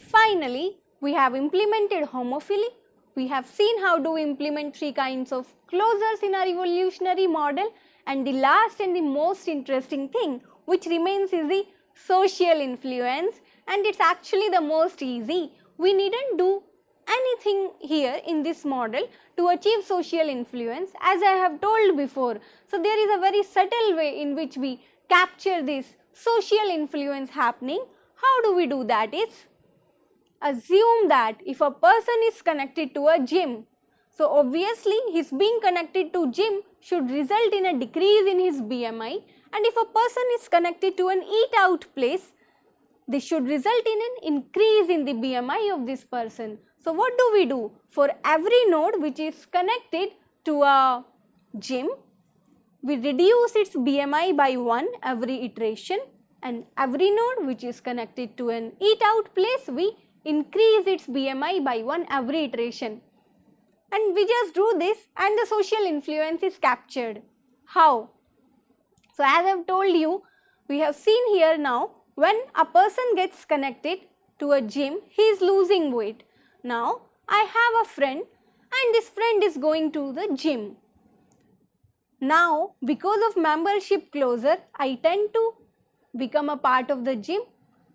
Finally, we have implemented homophily. We have seen how to implement 3 kinds of closures in our evolutionary model, and the last and the most interesting thing which remains is the social influence, and it's actually the most easy. We needn't do anything here in this model to achieve social influence, as I have told before. So there is a very subtle way in which we capture this social influence happening. How do we do that? Is assume that if a person is connected to a gym, so obviously his being connected to gym should result in a decrease in his BMI, and if a person is connected to an eat out place, this should result in an increase in the BMI of this person. So what do we do? For every node which is connected to a gym, we reduce its BMI by 1 every iteration, and every node which is connected to an eat out place, we increase its BMI by 1 every iteration. And we just do this and the social influence is captured. How? So as I have told you, we have seen here now, when a person gets connected to a gym, he is losing weight. Now I have a friend and this friend is going to the gym. Now because of membership closure, I tend to become a part of the gym,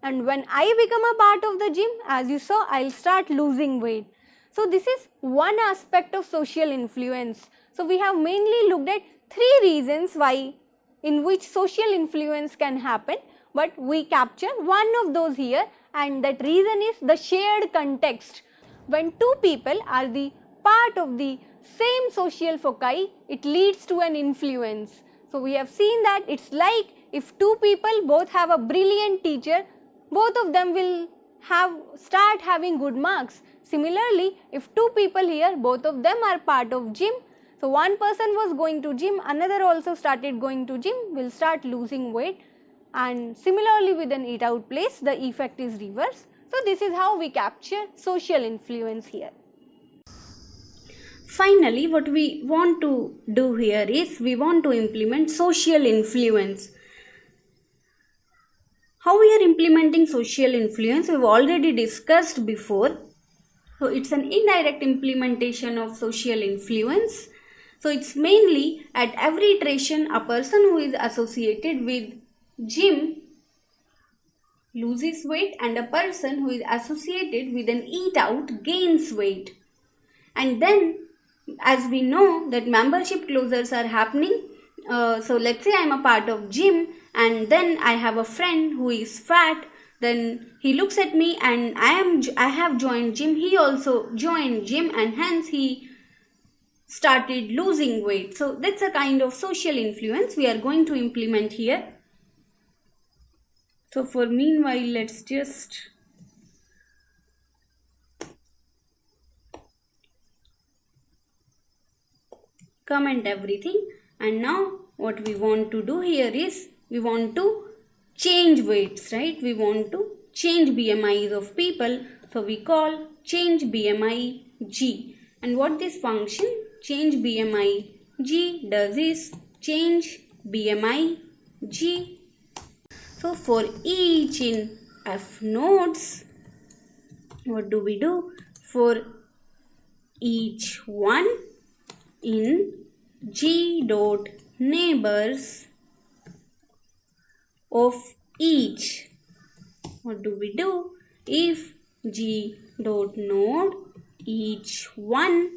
and when I become a part of the gym, as you saw, I'll start losing weight. So this is one aspect of social influence. So we have mainly looked at 3 reasons why in which social influence can happen, but we capture one of those here, and that reason is the shared context. When 2 people are the part of the same social foci, it leads to an influence. So we have seen that it's like if 2 people both have a brilliant teacher, both of them will start having good marks. Similarly, if 2 people here, both of them are part of gym, so one person was going to gym, another also started going to gym, will start losing weight, and similarly with an eat out place, the effect is reversed. So this is how we capture social influence here. Finally, what we want to do here is we want to implement social influence. How we are implementing social influence, we have already discussed before. So it's an indirect implementation of social influence. So it's mainly at every iteration, a person who is associated with gym loses weight and a person who is associated with an eat out gains weight. And then as we know that membership closures are happening, so let's say I am a part of gym and then I have a friend who is fat, then he looks at me and I have joined gym, he also joined gym, and hence he started losing weight. So that's a kind of social influence we are going to implement here. So for meanwhile, let's just comment everything, and now what we want to do here is we want to change weights, right? We want to change BMIs of people, so we call change BMI G. And what this function change BMI G does is change BMI G. So for each in F nodes, what do we do? For each one in G dot neighbors of each, what do we do? If G dot node each one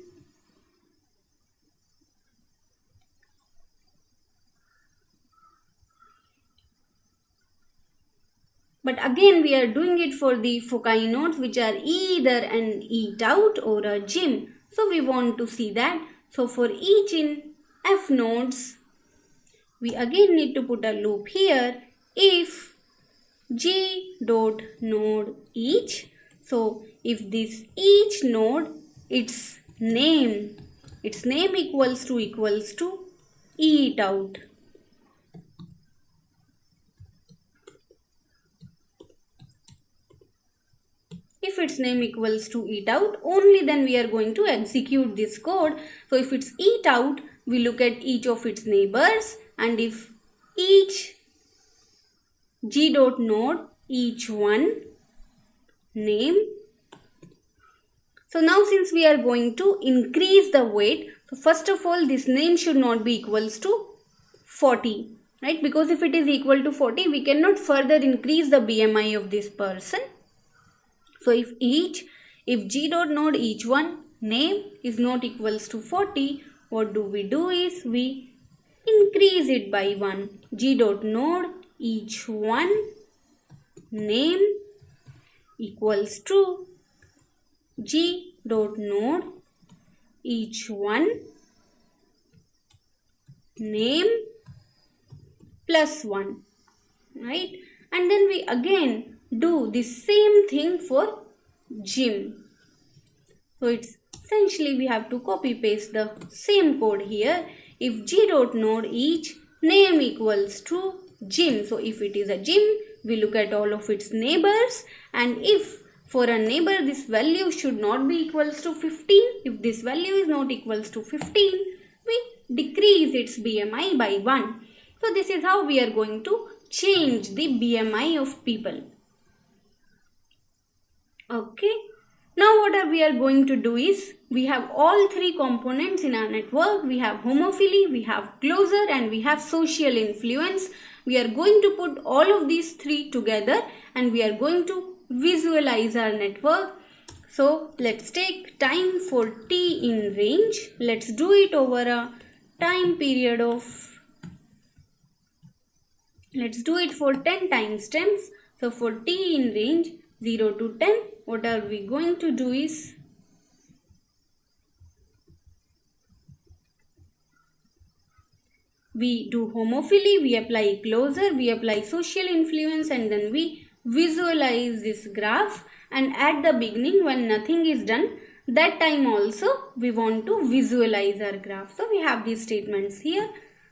but again we are doing it for the foci nodes which are either an eat out or a gym. So we want to see that. So for each in F nodes, we again need to put a loop here. If G dot node each, so if this each node, its name equals to eat out. If its name equals to eat out, only then we are going to execute this code. So if it's eat out, we look at each of its neighbors, and if each G dot node each one, name. So now since we are going to increase the weight, so first of all this name should not be equals to 40, right? Because if it is equal to 40, we cannot further increase the BMI of this person. So if G dot node each one name is not equals to 40, what do? Is we increase it by 1. G dot node each one name equals to G dot node each one name plus 1, right? And then we again do the same thing for gym. So it's essentially we have to copy paste the same code here. If G dot node each name equals to gym, so if it is a gym, we look at all of its neighbors, and if for a neighbor this value should not be equals to 15, if this value is not equals to 15, we decrease its BMI by 1. So this is how we are going to change the BMI of people. Okay. Now what we are going to do is, we have all three components in our network. We have homophily, we have closure, and we have social influence. We are going to put all of these three together and we are going to visualize our network. So let's take time for t in range. Let's do it over a time period of, let's do it for 10 time steps. So for t in range 0 to 10, what are we going to do is, we do homophily, we apply closure, we apply social influence, and then we visualize this graph. And at the beginning when nothing is done, that time also we want to visualize our graph. So we have these statements here.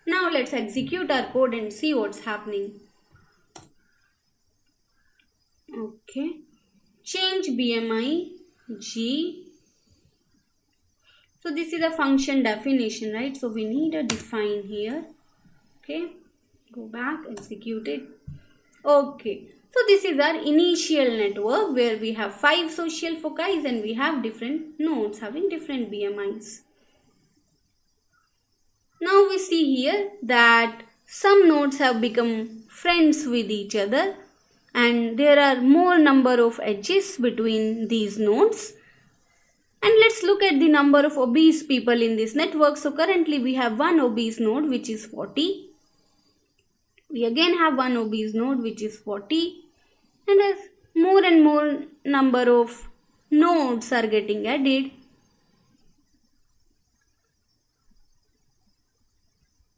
Now let's execute our code and see what's happening. Okay, change BMI G. So this is a function definition, right? So we need a define here. Okay, go back, execute it. Okay, so this is our initial network where we have 5 social foci and we have different nodes having different BMIs. Now we see here that some nodes have become friends with each other and there are more number of edges between these nodes. And let's look at the number of obese people in this network. So currently we have one obese node which is 40. We again have one obese node which is 40. And as more and more number of nodes are getting added,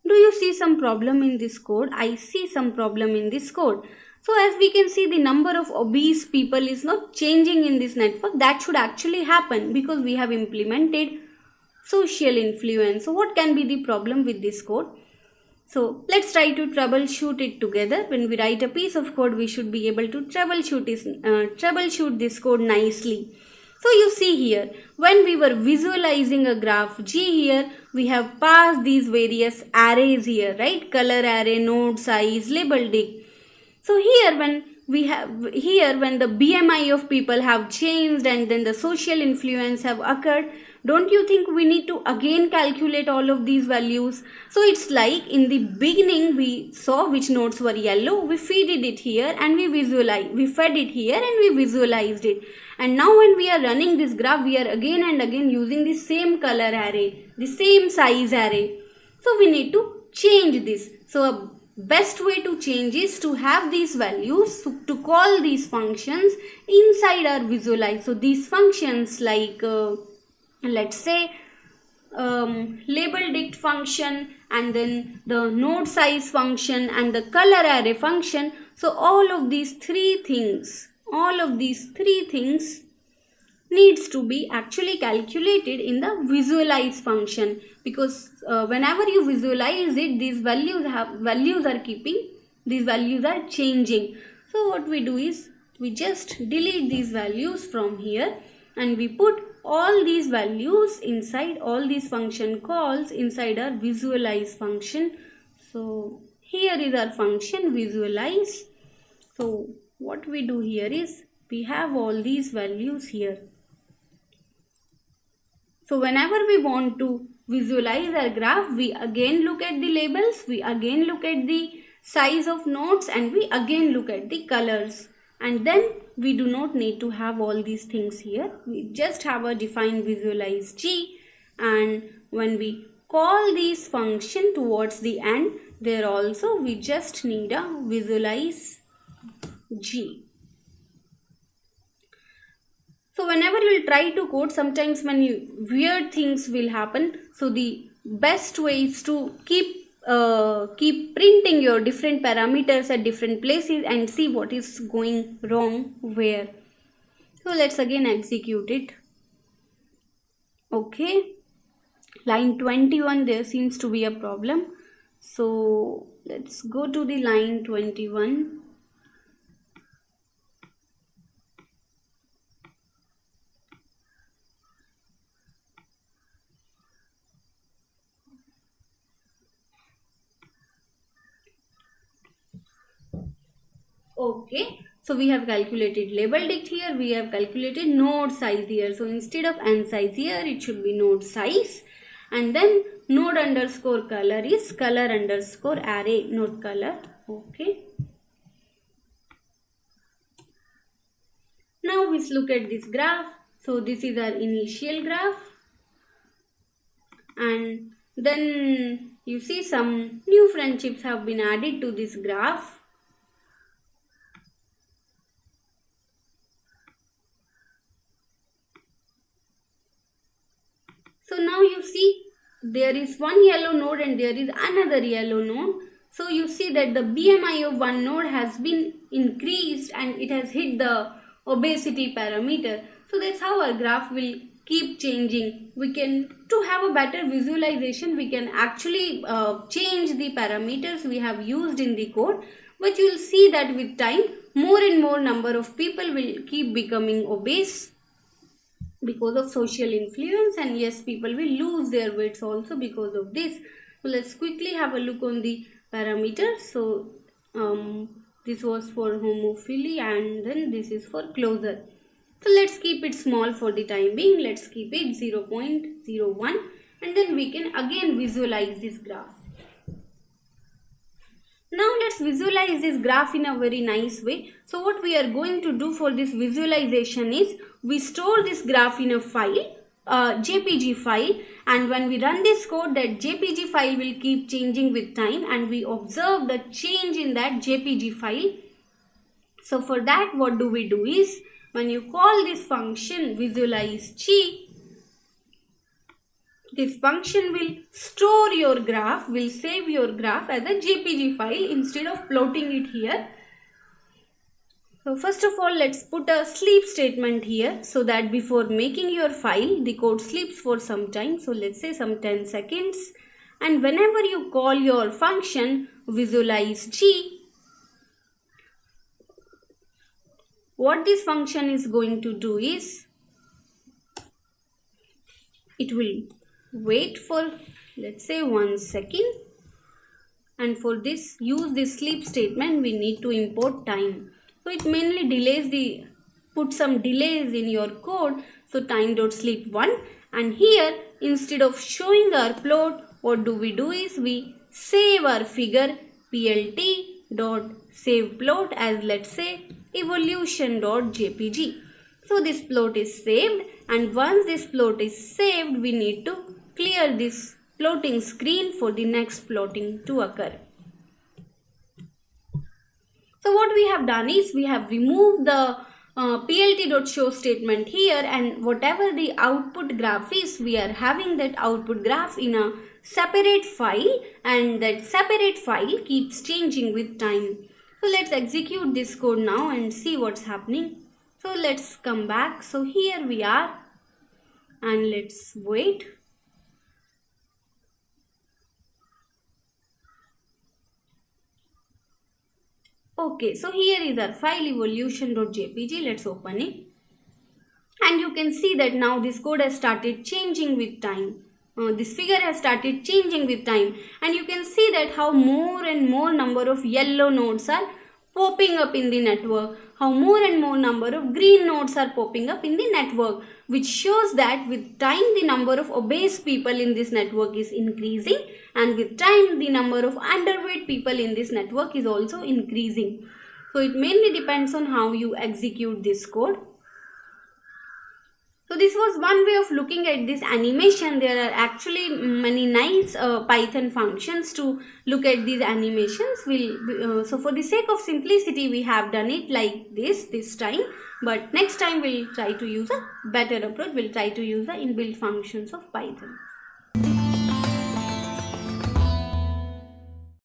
do you see some problem in this code? I see some problem in this code. So as we can see, the number of obese people is not changing in this network. That should actually happen because we have implemented social influence. So what can be the problem with this code? So let's try to troubleshoot it together. When we write a piece of code, we should be able to troubleshoot this code nicely. So you see here, when we were visualizing a graph G here, we have passed these various arrays here, right? Color array, node size, label dict. So here when the BMI of people have changed and then the social influence have occurred, don't you think we need to again calculate all of these values? So it's like in the beginning we saw which nodes were yellow, we fed it here and we fed it here and we visualized it. And now when we are running this graph, we are again and again using the same color array, the same size array. So we need to change this. So a best way to change is to have these values, to call these functions inside our visualize. So these functions like let's say label dict function and then the node size function and the color array function. So all of these three things needs to be actually calculated in the visualize function, because whenever you visualize it, these values are changing. So what we do is we just delete these values from here and we put all these values inside all these function calls inside our visualize function. So here is our function visualize. So what we do here is We have all these values here. So whenever we want to visualize our graph, we again look at the labels, we again look at the size of nodes, and we again look at the colors. And then we do not need to have all these things here. We just have a defined visualize G, and when we call this function towards the end, there also we just need a visualize G. So whenever you'll try to code, sometimes weird things will happen. So the best way is to keep printing your different parameters at different places and see what is going wrong where. So let's again execute it. Okay, line 21, there seems to be a problem. So let's go to the line 21. Okay, so we have calculated label dict here, we have calculated node size here. So instead of n size here, it should be node size. And then node underscore color is color underscore array node color. Okay. Now let's look at this graph. So this is our initial graph. And then you see some new friendships have been added to this graph. So now you see there is one yellow node and there is another yellow node. So you see that the BMI of one node has been increased and it has hit the obesity parameter. So that's how our graph will keep changing. To have a better visualization, we can actually change the parameters we have used in the code. But you will see that with time, more and more number of people will keep becoming obese because of social influence, and yes, people will lose their weights also because of this. So let's quickly have a look on the parameters. So this was for homophily and then this is for closure. So let's keep it small for the time being. Let's keep it 0.01 and then we can again visualize this graph. Now let's visualize this graph in a very nice way. So what we are going to do for this visualization is we store this graph in a file, JPG file, and when we run this code, that JPG file will keep changing with time and we observe the change in that JPG file. So for that, what do we do is when you call this function visualize G, this function will store your graph, will save your graph as a JPG file instead of plotting it here. So first of all, let's put a sleep statement here so that before making your file, the code sleeps for some time. So let's say some 10 seconds. And whenever you call your function visualize G, what this function is going to do is it will wait for, let's say, 1 second, and for this use this sleep statement we need to import time. So it mainly put some delays in your code. So time.sleep1, and here instead of showing our plot, what do we do is we save our figure plt.saveplot as, let's say, evolution.jpg. So this plot is saved, and once this plot is saved, we need to clear this plotting screen for the next plotting to occur. So what we have done is we have removed the plt.show statement here, and whatever the output graph is, we are having that output graph in a separate file, and that separate file keeps changing with time. So let's execute this code now and see what's happening. So let's come back. So here we are, and let's wait. Okay, so here is our file evolution.jpg. Let's open it. And you can see that now this code has started changing with time. This figure has started changing with time. And you can see that how more and more number of yellow nodes are popping up in the network, how more and more number of green nodes are popping up in the network, which shows that with time the number of obese people in this network is increasing, and with time the number of underweight people in this network is also increasing. So it mainly depends on how you execute this code. So this was one way of looking at this animation. There are actually many nice Python functions to look at these animations. So for the sake of simplicity, we have done it like this time. But next time we'll try to use a better approach. We'll try to use the inbuilt functions of Python.